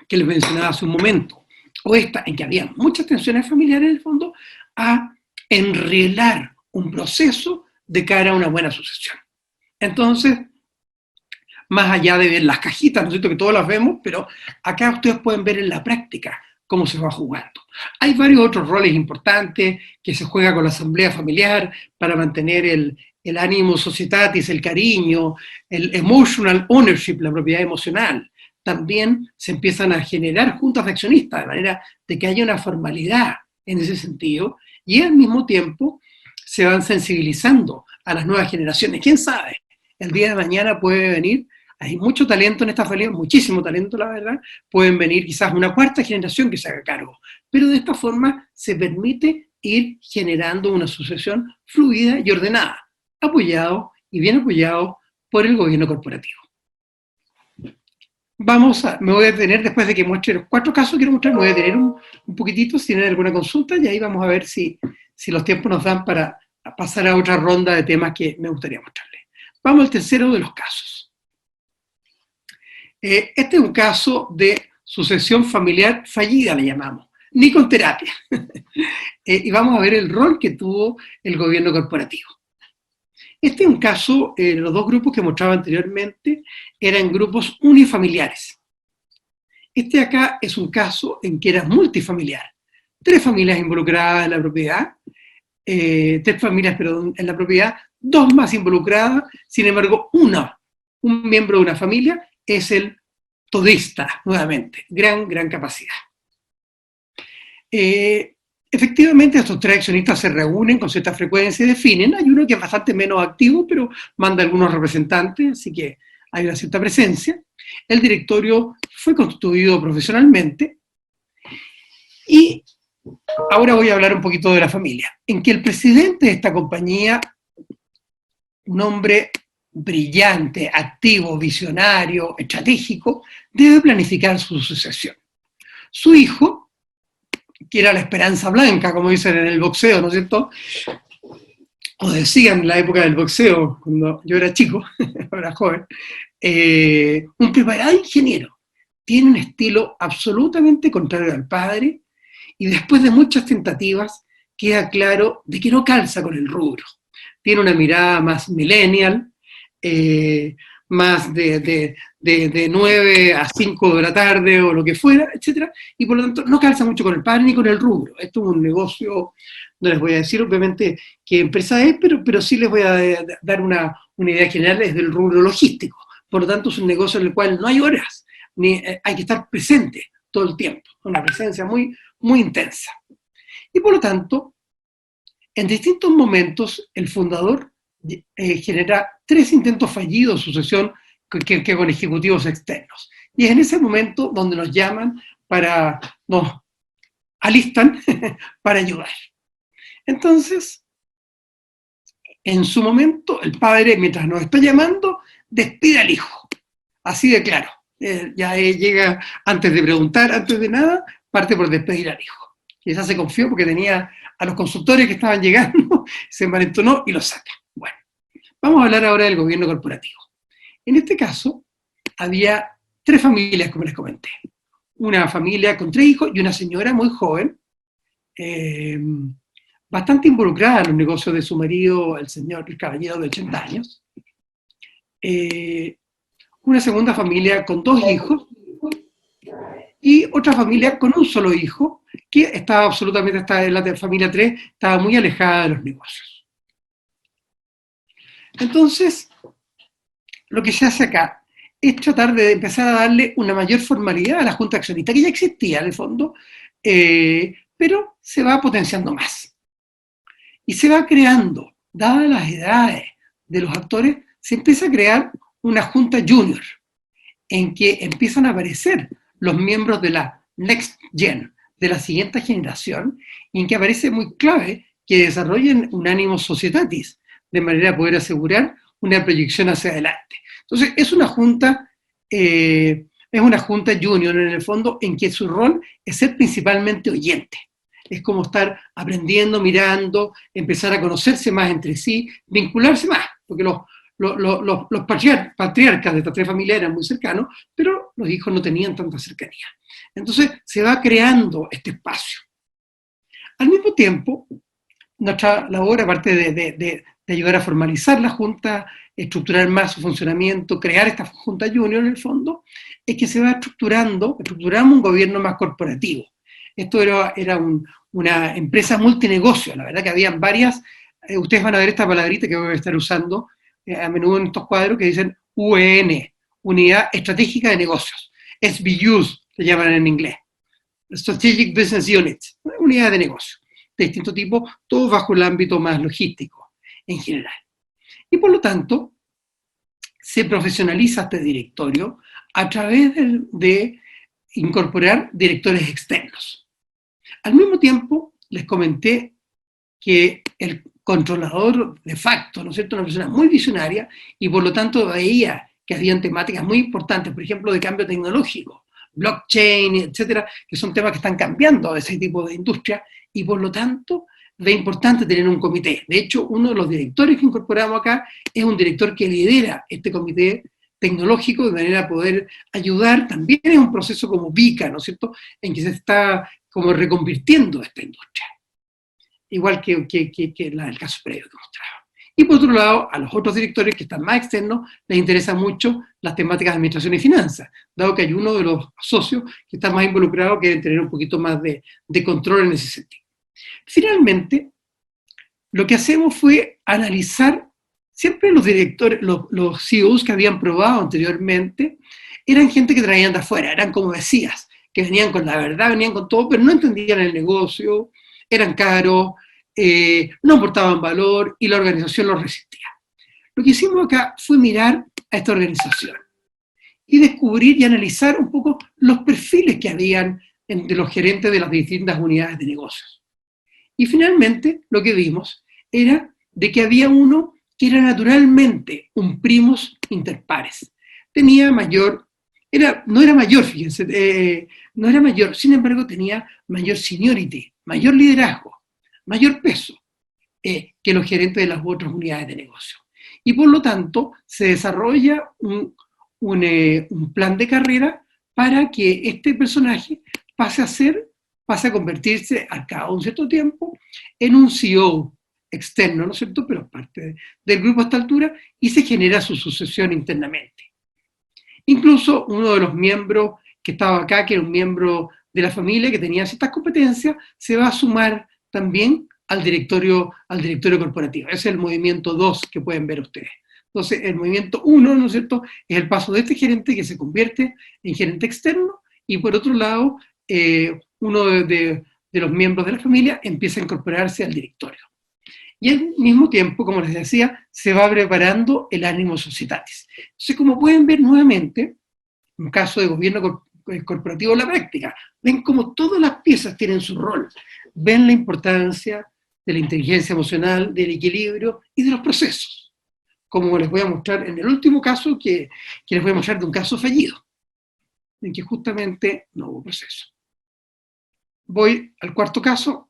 que les mencionaba hace un momento, o esta en que había muchas tensiones familiares en el fondo, a enrielar un proceso de cara a una buena sucesión. Entonces, más allá de ver las cajitas, ¿no es cierto?, que todas las vemos, pero acá ustedes pueden ver en la práctica cómo se va jugando. Hay varios otros roles importantes que se juega con la asamblea familiar para mantener el ánimo societatis, el cariño, el emotional ownership, la propiedad emocional. También se empiezan a generar juntas de accionistas, de manera de que haya una formalidad en ese sentido, y al mismo tiempo se van sensibilizando a las nuevas generaciones. ¿Quién sabe? El día de mañana puede venir, hay mucho talento en esta familia, muchísimo talento, la verdad, pueden venir quizás una cuarta generación que se haga cargo, pero de esta forma se permite ir generando una sucesión fluida y ordenada, apoyado y bien apoyado por el gobierno corporativo. Me voy a detener después de que muestre los 4 casos, me voy a detener un poquitito si tienen alguna consulta y ahí vamos a ver si los tiempos nos dan para pasar a otra ronda de temas que me gustaría mostrarles. Vamos al tercero de los casos. Este es un caso de sucesión familiar fallida, le llamamos, ni con terapia. Y vamos a ver el rol que tuvo el gobierno corporativo. Este es un caso, los dos grupos que mostraba anteriormente eran grupos unifamiliares. Este acá es un caso en que era multifamiliar. 3 familias involucradas en la propiedad, 3 familias, perdón, en la propiedad, 2 más involucradas, sin embargo, un miembro de una familia es el todista, nuevamente, gran capacidad. Efectivamente, estos 3 accionistas se reúnen con cierta frecuencia y definen. Hay uno que es bastante menos activo, pero manda algunos representantes, así que hay una cierta presencia. El directorio fue constituido profesionalmente y ahora voy a hablar un poquito de la familia, en que el presidente de esta compañía, un hombre brillante, activo, visionario, estratégico, debe planificar su sucesión. Su hijo, que era la esperanza blanca, como dicen en el boxeo, ¿no es cierto?, o decían en la época del boxeo, cuando yo era chico, era joven, un preparado ingeniero, tiene un estilo absolutamente contrario al padre, y después de muchas tentativas queda claro de que no calza con el rubro. Tiene una mirada más millennial, más de 9 a 5 de la tarde o lo que fuera, etc. Y por lo tanto no calza mucho con el padre ni con el rubro. Esto es un negocio, no les voy a decir obviamente qué empresa es, pero sí les voy a dar una idea general desde el rubro logístico. Por lo tanto es un negocio en el cual no hay horas, ni hay que estar presente todo el tiempo, una presencia muy intensa. Y por lo tanto, en distintos momentos, el fundador genera 3 intentos fallidos de sucesión que con ejecutivos externos. Y es en ese momento donde nos llaman nos alistan para ayudar. Entonces, en su momento, el padre, mientras nos está llamando, despide al hijo. Así de claro. Ya llega, antes de preguntar, antes de nada, parte por despedir al hijo. Quizás se confió porque tenía a los consultores que estaban llegando, se envalentonó y los saca. Bueno, vamos a hablar ahora del gobierno corporativo. En este caso, había 3 familias, como les comenté. Una familia con 3 hijos y una señora muy joven, bastante involucrada en los negocios de su marido, el caballero de 80 años. Una segunda familia con 2 hijos y otra familia con un solo hijo, que estaba absolutamente, en la familia 3, estaba muy alejada de los negocios. Entonces, lo que se hace acá es tratar de empezar a darle una mayor formalidad a la Junta Accionista, que ya existía en el fondo, pero se va potenciando más. Y se va creando, dadas las edades de los actores, se empieza a crear una Junta Junior, en que empiezan a aparecer los miembros de la Next Gen, de la siguiente generación, y en que aparece muy clave que desarrollen un ánimo societatis, de manera a poder asegurar una proyección hacia adelante. Entonces, es una junta junior en el fondo, en que su rol es ser principalmente oyente. Es como estar aprendiendo, mirando, empezar a conocerse más entre sí, vincularse más, porque los patriarcas de estas tres familias eran muy cercanos, pero los hijos no tenían tanta cercanía. Entonces se va creando este espacio. Al mismo tiempo, nuestra labor, aparte de ayudar a formalizar la Junta, estructurar más su funcionamiento, crear esta Junta Junior en el fondo, es que se va estructuramos un gobierno más corporativo. Esto era una empresa multinegocio, la verdad que habían varias, ustedes van a ver esta palabrita que voy a estar usando a menudo en estos cuadros, que dicen UEN, Unidad Estratégica de Negocios, SBUs, se llaman en inglés, Strategic Business Units, unidades de negocio, de distinto tipo, todo bajo el ámbito más logístico en general. Y por lo tanto, se profesionaliza este directorio a través de incorporar directores externos. Al mismo tiempo, les comenté que el controlador de facto, ¿no es cierto?, una persona muy visionaria, y por lo tanto veía que habían temáticas muy importantes, por ejemplo, de cambio tecnológico, blockchain, etcétera, que son temas que están cambiando ese tipo de industria, y por lo tanto es importante tener un comité. De hecho, uno de los directores que incorporamos acá es un director que lidera este comité tecnológico de manera a poder ayudar. También es un proceso como VICA, ¿no es cierto?, en que se está como reconvirtiendo esta industria, igual que el caso previo que mostraba. Y por otro lado, a los otros directores que están más externos les interesan mucho las temáticas de administración y finanzas, dado que hay uno de los socios que está más involucrado, que debe tener un poquito más de control en ese sentido. Finalmente, lo que hacemos fue analizar, siempre los directores, los CEOs que habían probado anteriormente, eran gente que traían de afuera, eran como decías, que venían con la verdad, venían con todo, pero no entendían el negocio, eran caros, no aportaban valor y la organización los resistía. Lo que hicimos acá fue mirar a esta organización y descubrir y analizar un poco los perfiles que habían entre los gerentes de las distintas unidades de negocios. Y finalmente lo que vimos era de que había uno que era naturalmente un primus inter pares. Tenía mayor, no era mayor, fíjense, no era mayor, sin embargo tenía mayor seniority, mayor liderazgo, mayor peso que los gerentes de las otras unidades de negocio. Y por lo tanto se desarrolla un plan de carrera para que este personaje pase a convertirse al cabo de un cierto tiempo en un CEO externo, ¿no es cierto?, pero parte del grupo a esta altura, y se genera su sucesión internamente. Incluso uno de los miembros que estaba acá, que era un miembro de la familia que tenía ciertas competencias, se va a sumar también al directorio corporativo. Ese es el movimiento 2 que pueden ver ustedes. Entonces, el movimiento 1, ¿no es cierto?, es el paso de este gerente que se convierte en gerente externo, y por otro lado, uno de los miembros de la familia empieza a incorporarse al directorio. Y al mismo tiempo, como les decía, se va preparando el ánimo societatis. Entonces, como pueden ver nuevamente, un caso de gobierno corporativo en la práctica, ven como todas las piezas tienen su rol, ven la importancia de la inteligencia emocional, del equilibrio y de los procesos, como les voy a mostrar en el último caso, que les voy a mostrar de un caso fallido, en que justamente no hubo proceso. Voy al cuarto caso.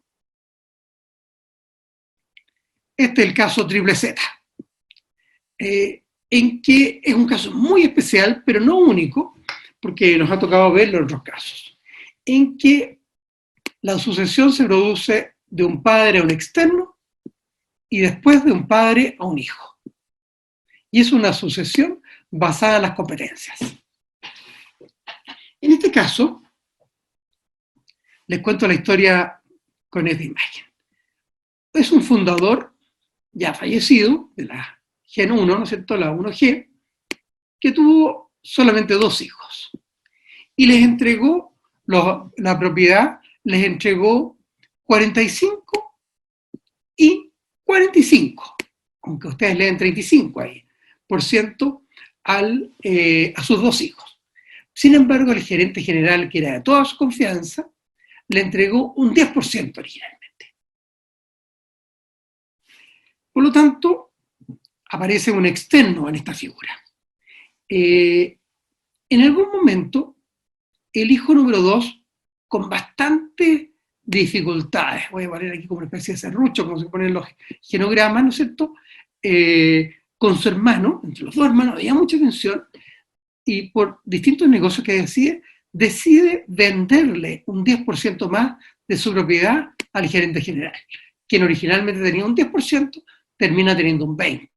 Este es el caso triple Z, en que es un caso muy especial, pero no único, porque nos ha tocado verlo en otros casos, en que la sucesión se produce de un padre a un externo y después de un padre a un hijo. Y es una sucesión basada en las competencias. En este caso, Les cuento la historia con esta imagen. Es un fundador ya fallecido de la Gen 1, ¿no es cierto?, la 1G, que tuvo solamente 2 hijos. Y les entregó la propiedad, les entregó 45 y 45, aunque ustedes leen 35 ahí, por ciento a sus 2 hijos. Sin embargo, el gerente general, que era de toda su confianza, le entregó un 10% originalmente. Por lo tanto, aparece un externo en esta figura. En algún momento, el hijo número 2, con bastante dificultades, voy a poner aquí como una especie de serrucho, como se ponen los genogramas, ¿no es cierto?, con su hermano, entre los 2 hermanos había mucha tensión, y por distintos negocios que decide venderle un 10% más de su propiedad al gerente general, quien originalmente tenía un 10%, termina teniendo un 20%.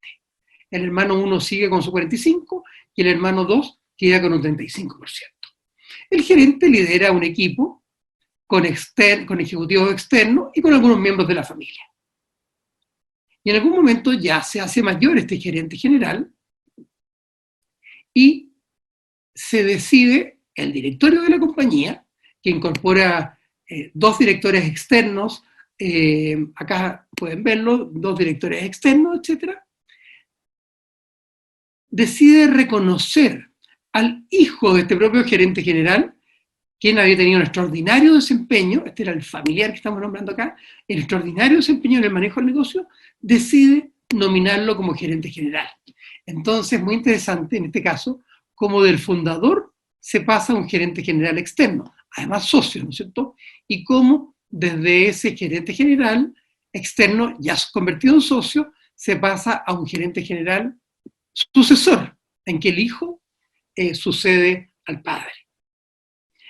El hermano 1 sigue con su 45% y el hermano 2 queda con un 35%. El gerente lidera un equipo con ejecutivos externos y con algunos miembros de la familia. Y en algún momento ya se hace mayor este gerente general y se decide el directorio de la compañía, que incorpora 2 directores externos, acá pueden verlo, 2 directores externos, etc. Decide reconocer al hijo de este propio gerente general, quien había tenido un extraordinario desempeño, este era el familiar que estamos nombrando acá, el extraordinario desempeño en el manejo del negocio, decide nominarlo como gerente general. Entonces, muy interesante en este caso, como del fundador se pasa a un gerente general externo, además socio, ¿no es cierto? Y cómo desde ese gerente general externo, ya convertido en socio, se pasa a un gerente general sucesor, en que el hijo sucede al padre.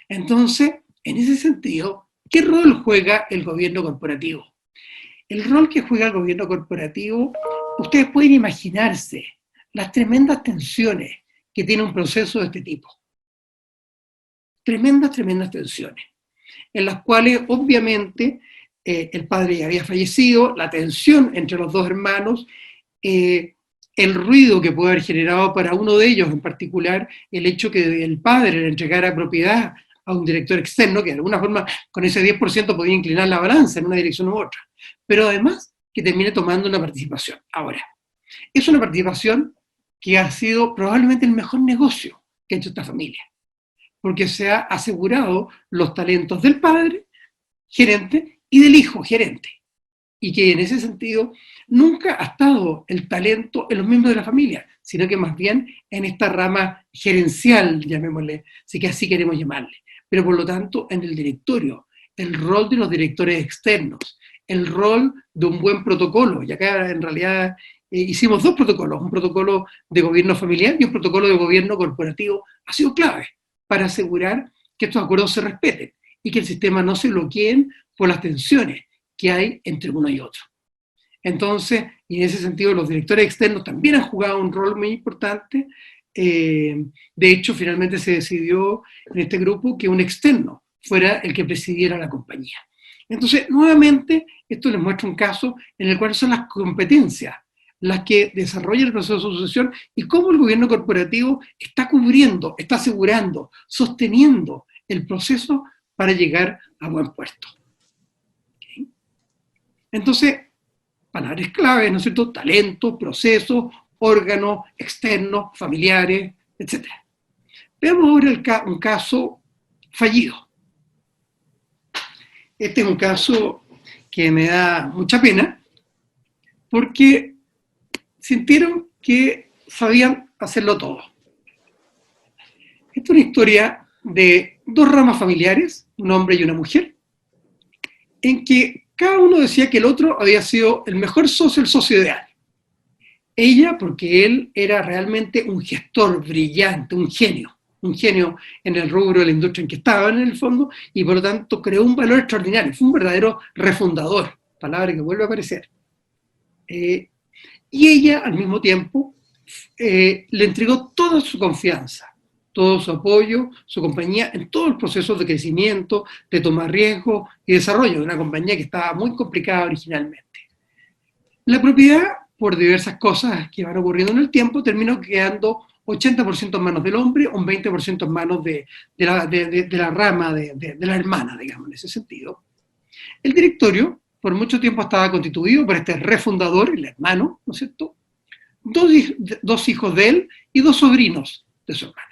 Entonces, en ese sentido, ¿qué rol juega el gobierno corporativo? El rol que juega el gobierno corporativo, ustedes pueden imaginarse las tremendas tensiones que tiene un proceso de este tipo. Tremendas tensiones, en las cuales obviamente el padre ya había fallecido, la tensión entre los 2 hermanos, el ruido que puede haber generado para uno de ellos en particular, el hecho que el padre le entregara propiedad a un director externo, que de alguna forma con ese 10% podía inclinar la balanza en una dirección u otra, pero además que termine tomando una participación. Ahora, es una participación que ha sido probablemente el mejor negocio que ha hecho esta familia, porque se ha asegurado los talentos del padre, gerente, y del hijo, gerente, y que en ese sentido nunca ha estado el talento en los miembros de la familia, sino que más bien en esta rama gerencial, llamémosle, si que así queremos llamarle, pero por lo tanto en el directorio, el rol de los directores externos, el rol de un buen protocolo, y acá en realidad hicimos 2 protocolos, un protocolo de gobierno familiar y un protocolo de gobierno corporativo, ha sido clave para asegurar que estos acuerdos se respeten y que el sistema no se bloqueen por las tensiones que hay entre uno y otro. Entonces, y en ese sentido, los directores externos también han jugado un rol muy importante. De hecho, finalmente se decidió en este grupo que un externo fuera el que presidiera la compañía. Entonces, nuevamente, esto les muestra un caso en el cual son las competencias las que desarrollan el proceso de sucesión y cómo el gobierno corporativo está cubriendo, está asegurando, sosteniendo el proceso para llegar a buen puerto. ¿Okay? Entonces, palabras claves, ¿no es cierto? Talento, proceso, órganos externos, familiares, etc. Veamos ahora un caso fallido. Este es un caso que me da mucha pena porque sintieron que sabían hacerlo todo. Esta es una historia de 2 ramas familiares, un hombre y una mujer, en que cada uno decía que el otro había sido el mejor socio, el socio ideal. Ella, porque él era realmente un gestor brillante, un genio en el rubro de la industria en que estaba en el fondo, y por lo tanto creó un valor extraordinario, fue un verdadero refundador, palabra que vuelve a aparecer. Y ella, al mismo tiempo, le entregó toda su confianza, todo su apoyo, su compañía, en todo el proceso de crecimiento, de tomar riesgo y desarrollo de una compañía que estaba muy complicada originalmente. La propiedad, por diversas cosas que van ocurriendo en el tiempo, terminó quedando 80% en manos del hombre, un 20% en manos de la rama, de la hermana, digamos, en ese sentido. El directorio, por mucho tiempo, estaba constituido por este refundador, el hermano, ¿no es cierto? Dos hijos de él y dos sobrinos de su hermana,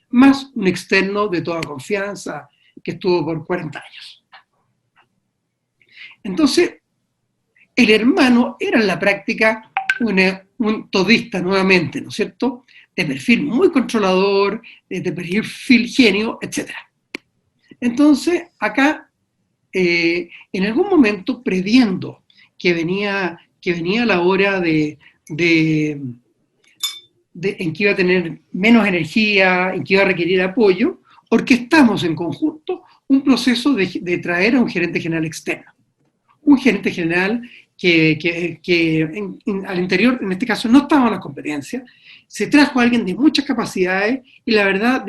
más un externo de toda confianza que estuvo por 40 años. Entonces, el hermano era en la práctica un todista nuevamente, ¿no es cierto?, de perfil muy controlador, de perfil genio, etc. Entonces, acá, en algún momento, previendo que venía la hora en que iba a tener menos energía, en que iba a requerir apoyo, orquestamos en conjunto un proceso de traer a un gerente general externo. Un gerente general que al interior, en este caso, no estaban las competencias. Se trajo a alguien de muchas capacidades y la verdad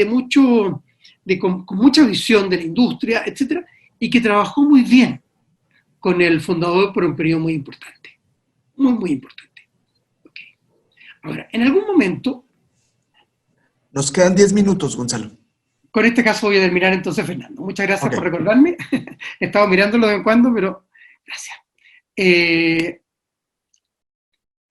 con mucha visión de la industria, etcétera, y que trabajó muy bien con el fundador por un periodo muy importante. Muy, muy importante. Okay. Ahora, en algún momento... Nos quedan 10 minutos, Gonzalo. Con este caso voy a terminar entonces, Fernando. Muchas gracias por recordarme. He estado mirándolo de vez en cuando, pero gracias. En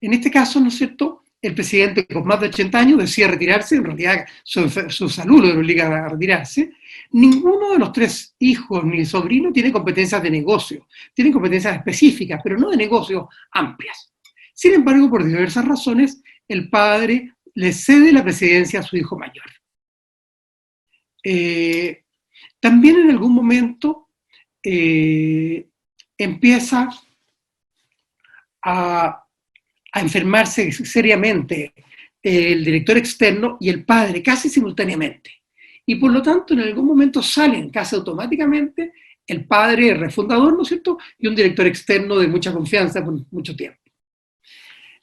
este caso, ¿no es cierto?, el presidente con más de 80 años decide retirarse, en realidad su salud lo obliga a retirarse. Ninguno de los tres hijos ni sobrinos tiene competencias de negocio, tienen competencias específicas, pero no de negocio amplias. Sin embargo, por diversas razones, el padre le cede la presidencia a su hijo mayor. También en algún momento empieza a enfermarse seriamente el director externo y el padre casi simultáneamente. Y por lo tanto, en algún momento salen casi automáticamente el padre refundador, ¿no es cierto?, y un director externo de mucha confianza por mucho tiempo.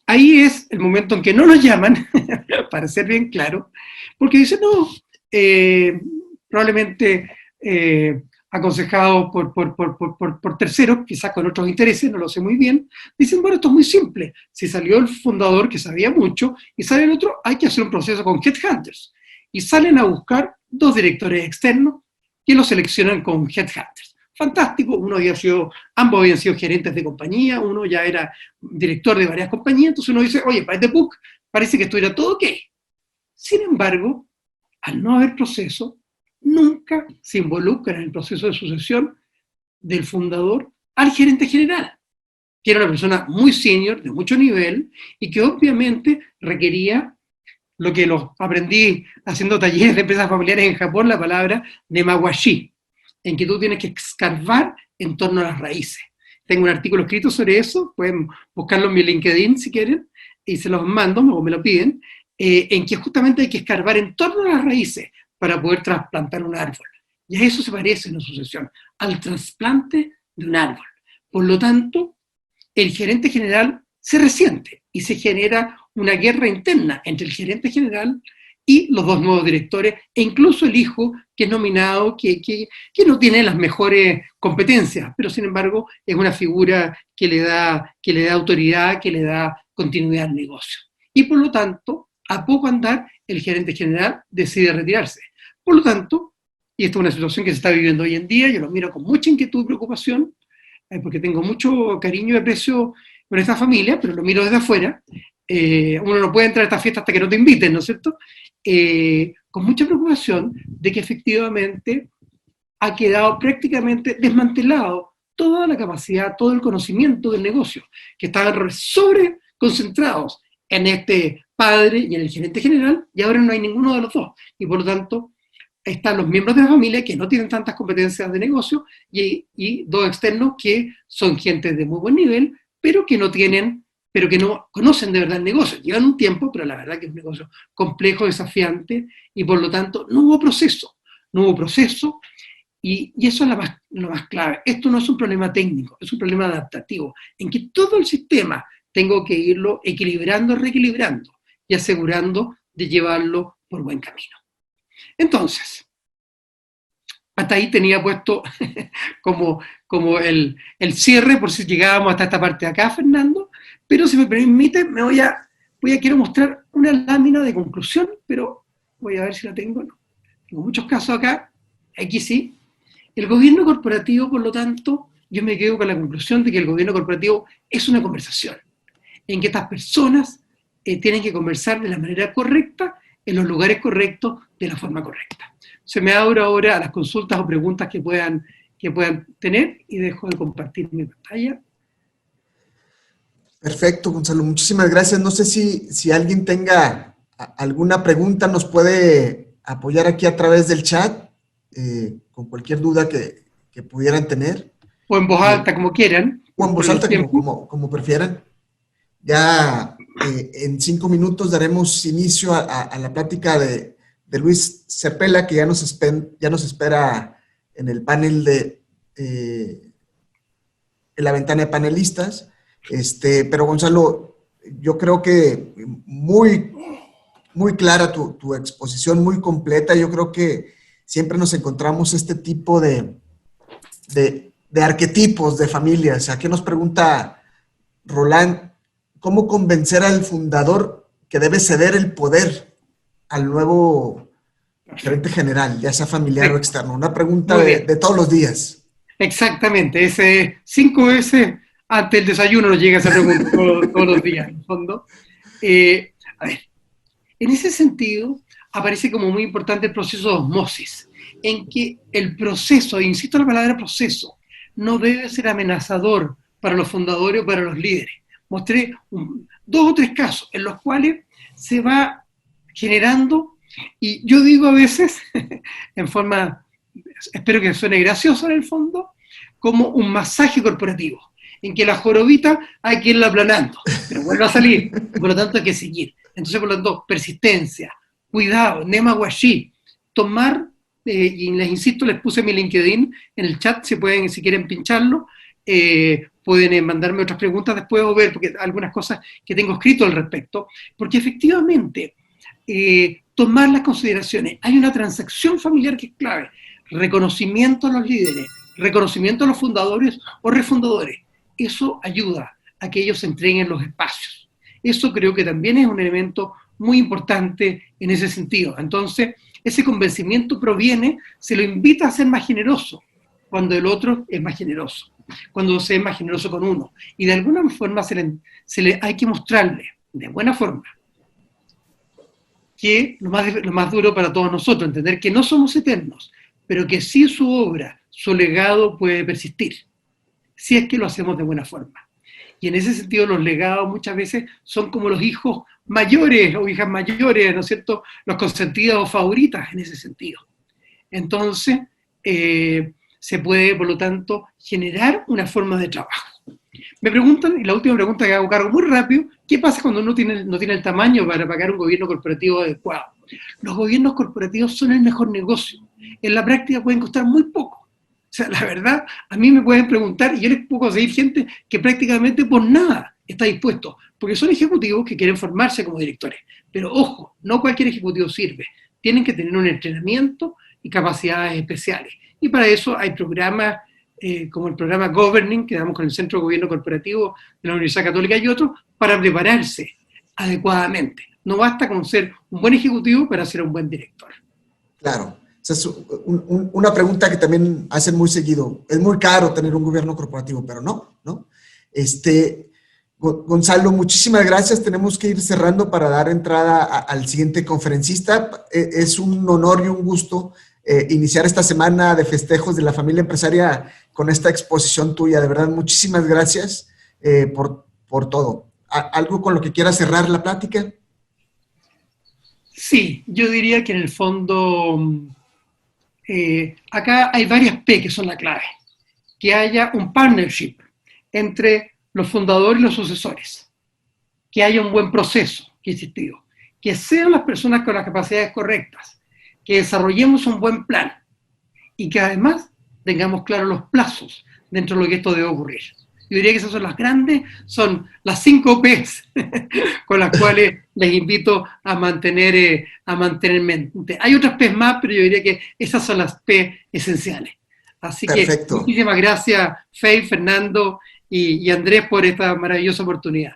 Ahí es el momento en que no nos llaman, para ser bien claro, porque dicen, no, probablemente aconsejados por terceros, quizás con otros intereses, no lo sé muy bien, dicen, bueno, esto es muy simple, si salió el fundador que sabía mucho y sale el otro, hay que hacer un proceso con headhunters. Y salen a buscar dos directores externos que los seleccionan con headhunters. Fantástico, ambos habían sido gerentes de compañía, uno ya era director de varias compañías, entonces uno dice, oye, para este book parece que esto era todo ok. Sin embargo, al no haber proceso, nunca se involucra en el proceso de sucesión del fundador al gerente general, que era una persona muy senior, de mucho nivel, y que obviamente requería lo que lo aprendí haciendo talleres de empresas familiares en Japón, la palabra nemawashi, en que tú tienes que escarbar en torno a las raíces. Tengo un artículo escrito sobre eso, pueden buscarlo en mi LinkedIn si quieren, y se los mando o me lo piden, en que justamente hay que escarbar en torno a las raíces para poder trasplantar un árbol. Y a eso se parece en la sucesión, al trasplante de un árbol. Por lo tanto, el gerente general se resiente y se genera una guerra interna entre el gerente general y los dos nuevos directores, e incluso el hijo que es nominado, que no tiene las mejores competencias, pero sin embargo es una figura que le da autoridad, que le da continuidad al negocio. Y por lo tanto, a poco andar, el gerente general decide retirarse. Por lo tanto, y esta es una situación que se está viviendo hoy en día, yo lo miro con mucha inquietud y preocupación, porque tengo mucho cariño y aprecio por esta familia, pero lo miro desde afuera. Uno no puede entrar a esta fiesta hasta que no te inviten, ¿no es cierto? Con mucha preocupación de que efectivamente ha quedado prácticamente desmantelado toda la capacidad, todo el conocimiento del negocio, que estaban sobre concentrados en este padre y en el gerente general, y ahora no hay ninguno de los dos. Y por lo tanto, están los miembros de la familia que no tienen tantas competencias de negocio y dos externos que son gente de muy buen nivel, pero que no conocen de verdad el negocio. Llevan un tiempo, pero la verdad que es un negocio complejo, desafiante, y por lo tanto no hubo proceso. Y eso es lo más clave. Esto no es un problema técnico, es un problema adaptativo, en que todo el sistema tengo que irlo equilibrando, reequilibrando y asegurando de llevarlo por buen camino. Entonces, hasta ahí tenía puesto como el cierre, por si llegábamos hasta esta parte de acá, Fernando, pero si me permite, quiero mostrar una lámina de conclusión, pero voy a ver si la tengo. No. Tengo muchos casos acá, aquí sí. El gobierno corporativo, por lo tanto, yo me quedo con la conclusión de que el gobierno corporativo es una conversación, en que estas personas tienen que conversar de la manera correcta, en los lugares correctos, de la forma correcta. Se me abro ahora a las consultas o preguntas que puedan tener y dejo de compartir mi pantalla. Perfecto, Gonzalo, muchísimas gracias. No sé si alguien tenga alguna pregunta, nos puede apoyar aquí a través del chat, con cualquier duda que pudieran tener. O en voz alta, como quieran. O en voz alta, como prefieran. Ya en 5 minutos daremos inicio a la plática de Luis Cepela, que ya nos espera en el panel en la ventana de panelistas. Pero Gonzalo, yo creo que muy clara tu exposición, muy completa. Yo creo que siempre nos encontramos este tipo de arquetipos de familias. Aquí nos pregunta Roland, ¿cómo convencer al fundador que debe ceder el poder al nuevo gerente general, ya sea familiar o externo? Una pregunta de todos los días. Exactamente, ese 5 veces antes del desayuno nos llega esa pregunta todos los días, en el fondo. A ver, en ese sentido aparece como muy importante el proceso de osmosis, en que el proceso, insisto en la palabra proceso, no debe ser amenazador para los fundadores o para los líderes. Mostré 2 o 3 casos en los cuales se va generando, y yo digo a veces, en forma, espero que suene gracioso en el fondo, como un masaje corporativo, en que la jorobita hay que irla aplanando, pero vuelve a salir, por lo tanto hay que seguir. Entonces, por lo tanto, persistencia, cuidado, nema washi, tomar, y les insisto, les puse mi LinkedIn en el chat, si quieren pincharlo, pueden mandarme otras preguntas después o ver, porque algunas cosas que tengo escrito al respecto, porque efectivamente, tomar las consideraciones, hay una transacción familiar que es clave, reconocimiento a los líderes, reconocimiento a los fundadores o refundadores, eso ayuda a que ellos entreguen los espacios. Eso creo que también es un elemento muy importante en ese sentido. Entonces, ese convencimiento proviene, se lo invita a ser más generoso, cuando el otro es más generoso, cuando se es más generoso con uno. Y de alguna forma hay que mostrarle, de buena forma, que lo más duro para todos nosotros, entender que no somos eternos, pero que sí su obra, su legado puede persistir, si es que lo hacemos de buena forma. Y en ese sentido los legados muchas veces son como los hijos mayores o hijas mayores, ¿no es cierto?, los consentidos o favoritas en ese sentido. Entonces, se puede, por lo tanto, generar una forma de trabajo. Me preguntan, y la última pregunta que hago cargo muy rápido, ¿qué pasa cuando no tiene el tamaño para pagar un gobierno corporativo adecuado? Los gobiernos corporativos son el mejor negocio. En la práctica pueden costar muy poco. O sea, la verdad, a mí me pueden preguntar, y yo les puedo conseguir gente que prácticamente por nada está dispuesto, porque son ejecutivos que quieren formarse como directores. Pero ojo, no cualquier ejecutivo sirve. Tienen que tener un entrenamiento y capacidades especiales. Y para eso hay programas como el programa Governing, que damos con el Centro de Gobierno Corporativo de la Universidad Católica y otros, para prepararse adecuadamente. No basta con ser un buen ejecutivo para ser un buen director. Claro. Esa es una pregunta que también hacen muy seguido. Es muy caro tener un gobierno corporativo, pero no. Gonzalo, muchísimas gracias. Tenemos que ir cerrando para dar entrada al siguiente conferencista. Es un honor y un gusto iniciar esta semana de festejos de la familia empresaria con esta exposición tuya. De verdad, muchísimas gracias por todo. ¿Algo con lo que quieras cerrar la plática? Sí, yo diría que en el fondo acá hay varias P que son la clave. Que haya un partnership entre los fundadores y los sucesores. Que haya un buen proceso que ha existido. Que sean las personas con las capacidades correctas. Que desarrollemos un buen plan. Y que además tengamos claros los plazos dentro de lo que esto debe ocurrir. Yo diría que esas son las grandes, son las 5 P's con las cuales les invito a mantener mente. Hay otras P's más, pero yo diría que esas son las P esenciales. Así que Perfecto. muchísimas gracias, Fey, Fernando y Andrés por esta maravillosa oportunidad.